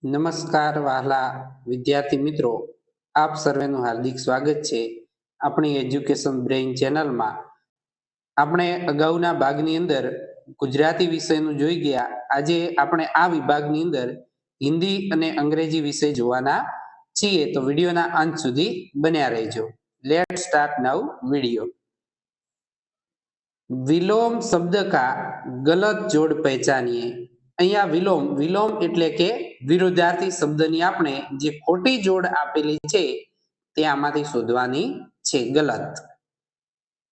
નમસ્કાર વહાલા વિદ્યાર્થી મિત્રો, આપ સર્વેનું હાર્દિક સ્વાગત છે આપણી એજ્યુકેશન બ્રેઇન ચેનલમાં. આપણે અગાઉના ભાગની અંદર ગુજરાતી વિષયનું જોઈ ગયા. આજે આપણે આ વિભાગની અંદર હિન્દી અને અંગ્રેજી વિષય જોવાના છીએ, તો વિડીયોના અંત સુધી બન્યા રહેજો. લેટ સ્ટાર્ટ નાઉ વિડીયો. વિલોમ શબ્દ કા ગલત જોડ પહેચાનિए. અહીંયા વિલોમ એટલે કે વિરુદ્ધાર્થી શબ્દની આપણે જે ખોટી જોડ આપેલી છે તે આમાંથી શોધવાની છે. ગલત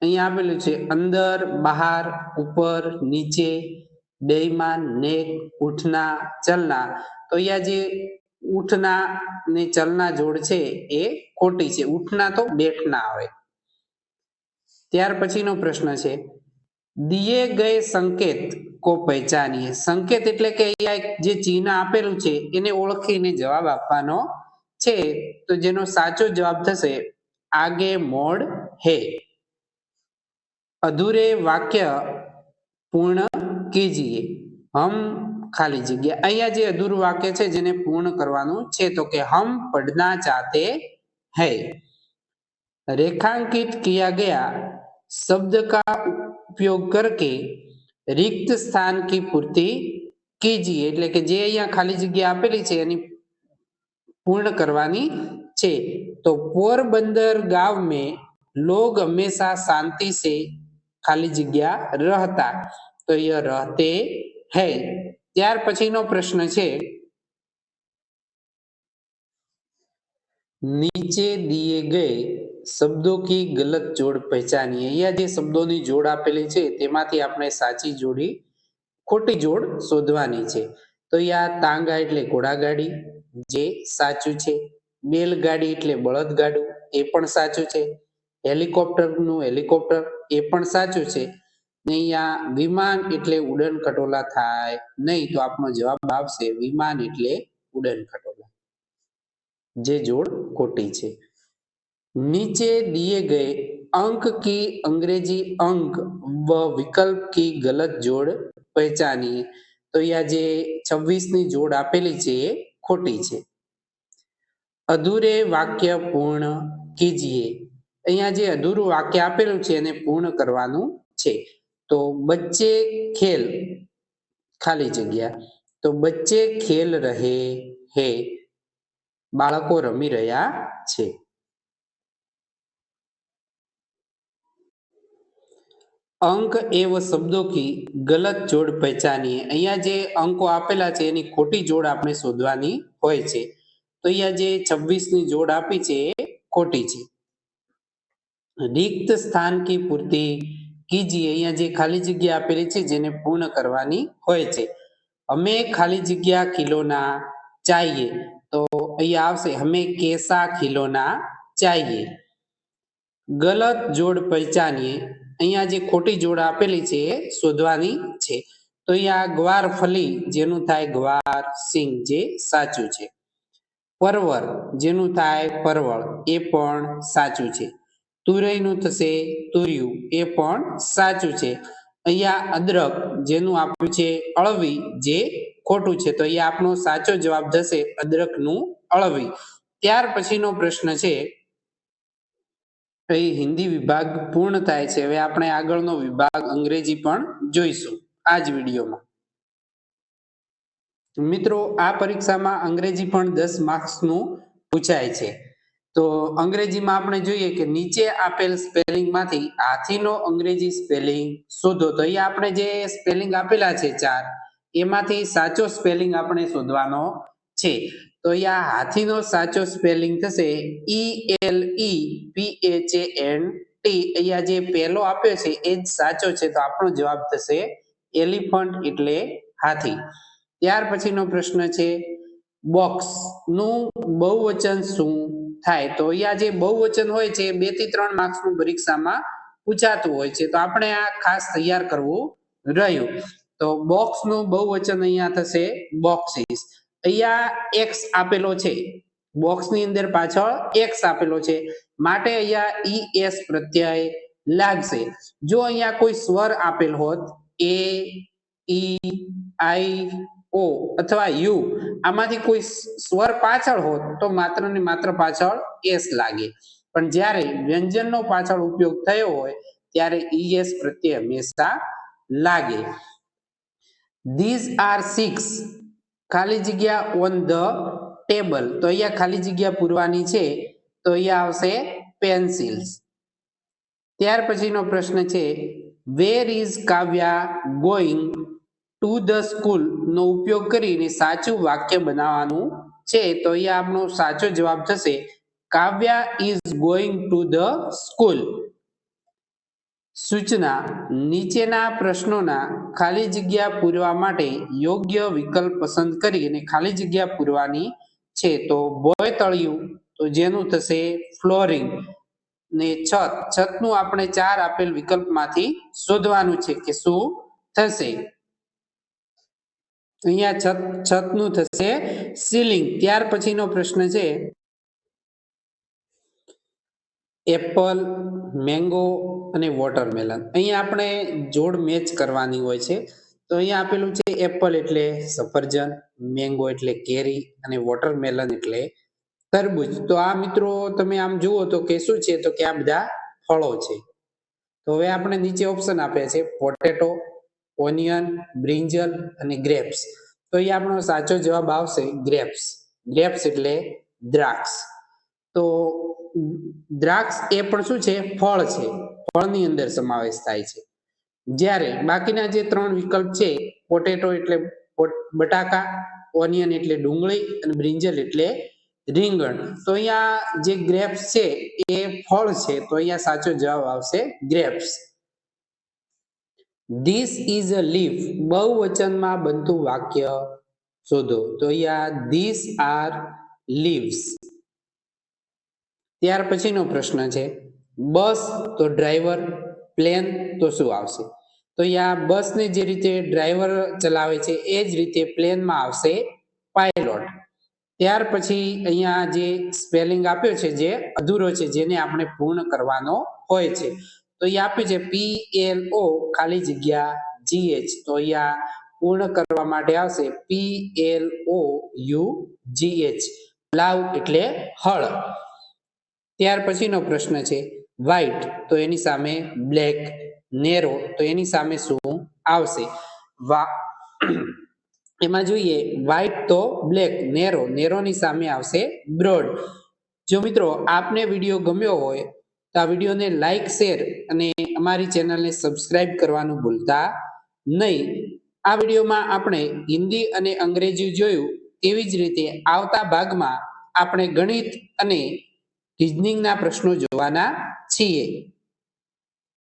અહીંયા આપેલું છે અંદર, બહાર, ઉપર, નીચે, બેઈમાન, નેક, ઉઠના, ચલના. તો અહીંયા જે ઉઠના ને ચલના જોડ છે એ ખોટી છે. ઉઠના તો બેઠના આવે. ત્યાર પછીનો પ્રશ્ન છે દિए गए संकेत को पहचानिए. संकेत એટલે કે અહીંયા જે ચિહ્ન આપેલું છે એને ઓળખીને જવાબ આપવાનો છે. તો જેનો સાચો જવાબ થશે आगे मोड़ है. अधूरे वाक्य पूर्ण कीजिए. हम खाली जगह. અહીંયા જે અધૂરું વાક્ય છે જેને પૂર્ણ કરવાનું છે તો કે हम पढ़ना चाहते हैं. रेखांकित किया गया शब्द का उपयोग करके रिक्त स्थान की पूर्ति कीजिए. એટલે કે જે અહીંયા ખાલી જગ્યા આપેલી છે એની પૂર્ણ કરવાની છે. તો पोरबंदर गांव में लोग हमेशा शांति से खाली जग्या रहता. तो ये रहते हैं. ત્યાર પછીનો પ્રશ્ન છે नीचे दिए गए શબ્દો કી ગલત જોડ પહેચાનીએ. અહીંયા જે શબ્દોની જોડ આપેલી છે તેમાંથી આપણે સાચી જોડી ખોટી જોડ શોધવાની છે. તો અહીંયા તાંગા એટલે ઘોડાગાડી, જે સાચું છે. બેલગાડી એટલે બળદગાડું, એ પણ સાચું છે. હેલિકોપ્ટરનું હેલિકોપ્ટર, એ પણ સાચું છે. અહીંયા વિમાન એટલે ઉડન ખટોલા થાય નહીં, તો આપણો જવાબ આવશે વિમાન એટલે ઉડન ખટોલા, જે જોડ ખોટી છે. नीचे दिए गए अंक की अंग्रेजी अंक व विकल्प की गलत जोड़ पहचानिए. तो यहाँ जे 26 ની જોડ આપેલી છે એ ખોટી છે. અધૂરે વાક્ય પૂર્ણ કીજીએ. અહીંયા જે અધૂરું વાક્ય આપેલું છે એને પૂર્ણ કરવાનું છે. તો બચ્ચે ખેલ ખાલી જગ્યા. તો બચ્ચે ખેલ રહે હે. બાળકો રમી રહ્યા છે. अंक एवं शब्दों की गलत जोड़ पहचानिए. અહીંયા જે અંકો આપેલા છે એની ખોટી જોડ આપણે શોધવાની હોય છે. તો અહીંયા જે 26 ની જોડ આપી છે એ ખોટી છે. रिक्त स्थान की पूर्ति कीजिए. અહીંયા જે ખાલી જગ્યા આપેલી છે જેને પૂર્ણ કરવાની હોય છે. हमें खाली जगह खिलौना चाहिए. તો અહીંયા આવશે हमें कैसा खिलौना चाहिए. गलत जोड़ पहचानिए. અહીંયા જે ખોટી જોડ આપેલી છે એ શોધવાની છે. તો અહીંયા ગ્વાર ફલી જેનું થાય ગ્વાર સિંગ, જે સાચું છે. પરવર જેનું થાય પરવળ, એ પણ સાચું છે. તુરઈનું થશે તુર્યું, એ પણ સાચું છે. અહીંયા અદરક જેનું આપ્યું છે અળવી, જે ખોટું છે. તો અહીંયા આપણો સાચો જવાબ થશે અદરકનું અળવી. ત્યાર પછીનો પ્રશ્ન છે હિન્દી વિભાગ પૂર્ણ થાય છે. હવે આપણે આગળનો વિભાગ અંગ્રેજી પણ જોઈશું આ જ વિડીયોમાં. મિત્રો, આ પરીક્ષામાં અંગ્રેજી પણ 10 માર્ક્સનું પૂછાય છે. તો અંગ્રેજીમાં આપણે જોઈએ કે નીચે આપેલ સ્પેલિંગમાંથી હાથીનો અંગ્રેજી સ્પેલિંગ શોધો. તો અહીંયા આપણે જે સ્પેલિંગ આપેલા છે 4, એમાંથી સાચો સ્પેલિંગ આપણે શોધવાનો છે. તો અહીંયા હાથીનો સાચો સ્પેલિંગ થશે ELEPHANT. અહીંયા જે પહેલો આપ્યો છે એ જ સાચો છે, તો આપણો જવાબ થશે એલિફન્ટ એટલે હાથી. ત્યાર પછીનો પ્રશ્ન છે બોક્સ નું બહુવચન શું થાય. તો અહીંયા જે બહુવચન હોય છે 2 થી 3 માર્ક્સનું પરીક્ષામાં પૂછાતું હોય છે, તો આપણે આ ખાસ તૈયાર કરવું રહ્યું. તો બોક્સ નું બહુવચન અહીંયા થશે બોક્સીસ. અહીંયા એક્સ આપેલો છે, બોક્સની અંદર પાછળ એક્સ આપેલો છે, માટે અહીંયા ES પ્રત્યય લાગશે. જો અહીંયા કોઈ સ્વર આપેલ હોત એ, ઈ, આઈ, ઓ અથવા યુ આમાંથી કોઈ સ્વર પાછળ હોત તો માત્ર ને માત્ર પાછળ એસ લાગે, પણ જ્યારે વ્યંજનનો પાછળ ઉપયોગ થયો હોય ત્યારે ઈએસ પ્રત્યય હંમેશા લાગે. ધીઝ આર 6 ખાલી જગ્યા ઓન ધ ટેબલ, તો અહીંયા ખાલી જગ્યા પૂરવાની છે, તો અહીંયા આવશે પેન્સિલ્સ. ત્યાર પછીનો પ્રશ્ન છે, where is Kavya going to the school નો ઉપયોગ કરીને સાચું વાક્ય બનાવવાનું છે, તો અહીંયા આપણો સાચો જવાબ થશે Kavya is going to the school. સૂચના, નીચેના પ્રશ્નોના ખાલી જગ્યા પૂરવા માટે યોગ્ય વિકલ્પ પસંદ કરી અને ખાલી જગ્યા પૂરવાની છે. તો બોય તળિયું, તો જેનું થશે ફ્લોરિંગ, ને છતનું આપણે 4 આપેલ વિકલ્પમાંથી શોધવાનું છે કે શું થશે. અહીંયા છતનું થશે સીલિંગ. ત્યાર પછીનો પ્રશ્ન છે, એપલ, મેંગો અને વોટરમેલન. અહીંયા આપણે જોડ મેચ કરવાની હોય છે. તો અહીંયા આપેલું છે એપલ એટલે સફરજન, મેંગો એટલે કેરી અને વોટરમેલન એટલે તરબૂચ. તો આ મિત્રો તમે આમ જુઓ તો કે શું છે, તો કે આ બધા ફળો છે. તો હવે આપણે નીચે ઓપ્શન આપ્યા છે પોટેટો, ઓનિયન, બ્રિંજલ અને ગ્રેપ્સ. તો અહીંયા આપણો સાચો જવાબ આવશે ગ્રેપ્સ. ગ્રેપ્સ એટલે દ્રાક્ષ. તો દ્રાક્ષ એ પણ શું છે, ફળ છે, ફળની અંદર સમાવેશ થાય છે. જ્યારે બાકીના જે 3 વિકલ્પ છે, પોટેટો એટલે બટાકા, ઓનિયન એટલે ડુંગળી અને બ્રિંજલ એટલે રીંગણ, તો અહીંયા જે ગ્રેપ્સ છે એ ફળ છે, તો અહીંયા સાચો જવાબ આવશે grapes. This is a leaf બહુવચનમાં બનતું વાક્ય શોધો. તો અહીંયા ધીસ આર લીવ્સ. ત્યાર પછીનો પ્રશ્ન છે, બસ તો ડ્રાઈવર, પ્લેન તો શું આવશે. તો અહીંયા બસને જે રીતે ડ્રાઈવર ચલાવે છે એ જ રીતે પ્લેનમાં આવશે પાયલોટ. ત્યાર પછી અહીંયા જે સ્પેલિંગ આપ્યો છે જે અધૂરો છે, જેને આપણે પૂર્ણ કરવાનો હોય છે, તો અહીંયા આપ્યું છે PLO ખાલી જગ્યા GH. તો અહીંયા પૂર્ણ કરવા માટે આવશે PLOUGH. પ્લાવ એટલે હળ. ત્યાર પછીનો પ્રશ્ન છે, વ્હાઈટ તો એની સામે બ્લેક, નેરો તો એની સામે શું આવશે. એમાં જોઈએ વ્હાઈટ તો બ્લેક, નેરોની સામે આવશે બ્રોડ. જો મિત્રો આપને વિડીયો ગમ્યો હોય તો આ વિડીયોને લાઈક, શેર અને અમારી ચેનલને સબસ્ક્રાઇબ કરવાનું ભૂલતા નહીં. આ વિડીયોમાં આપણે હિન્દી અને અંગ્રેજી જોયું, તેવી જ રીતે આવતા ભાગમાં આપણે ગણિત અને રીઝનિંગના પ્રશ્નો જોવાના છીએ.